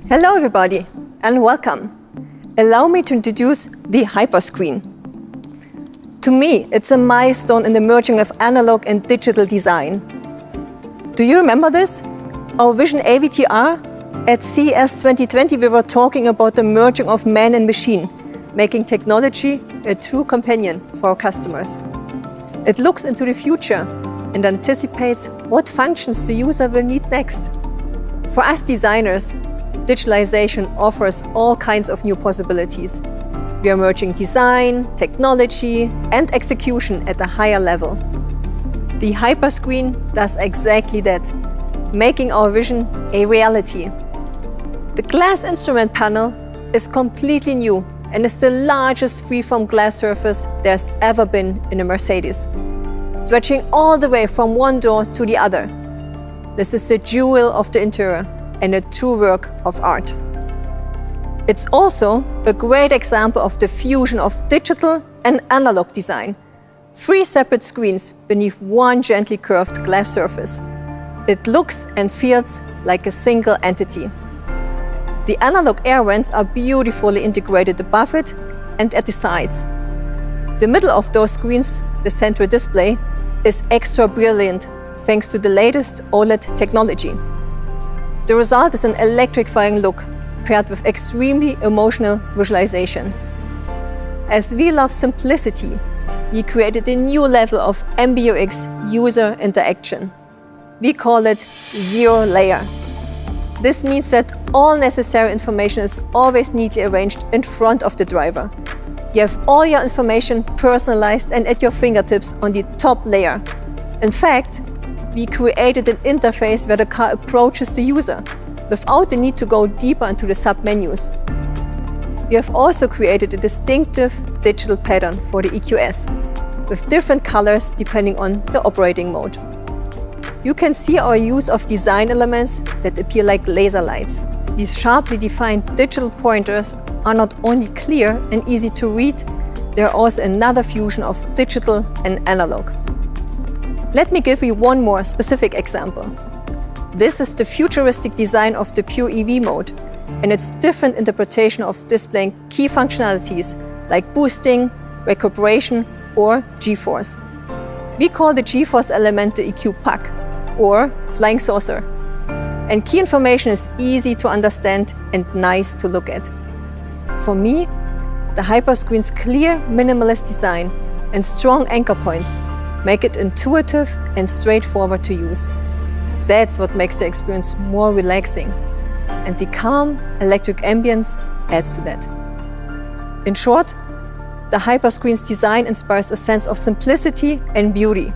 Hello everybody and welcome. Allow me to introduce the Hyperscreen. To me, it's a milestone in the merging of analog and digital design. Do you remember this? Our Vision AVTR? At CES 2020 we were talking about the merging of man and machine, making technology a true companion for our customers. It looks into the future and anticipates what functions the user will need next. For us designers, digitalization offers all kinds of new possibilities. We are merging design, technology, and execution at a higher level. The Hyperscreen does exactly that, making our vision a reality. The glass instrument panel is completely new and is the largest freeform glass surface there's ever been in a Mercedes, stretching all the way from one door to the other. This is the jewel of the interior and a true work of art. It's also a great example of the fusion of digital and analog design. 3 separate screens beneath one gently curved glass surface. It looks and feels like a single entity. The analog air vents are beautifully integrated above it and at the sides. The middle of those screens, the central display, is extra brilliant thanks to the latest OLED technology. The result is an electrifying look paired with extremely emotional visualization. As we love simplicity, we created a new level of MBUX user interaction. We call it Zero Layer. This means that all necessary information is always neatly arranged in front of the driver. You have all your information personalized and at your fingertips on the top layer. In fact, we created an interface where the car approaches the user without the need to go deeper into the sub-menus. We have also created a distinctive digital pattern for the EQS with different colors depending on the operating mode. You can see our use of design elements that appear like laser lights. These sharply defined digital pointers are not only clear and easy to read, they are also another fusion of digital and analog. Let me give you one more specific example. This is the futuristic design of the pure EV mode and its different interpretation of displaying key functionalities like boosting, recuperation, or G-force. We call the G-force element the EQ puck, or flying saucer. And key information is easy to understand and nice to look at. For me, the Hyperscreen's clear minimalist design and strong anchor points make it intuitive and straightforward to use. That's what makes the experience more relaxing. And the calm electric ambience adds to that. In short, the Hyperscreen's design inspires a sense of simplicity and beauty,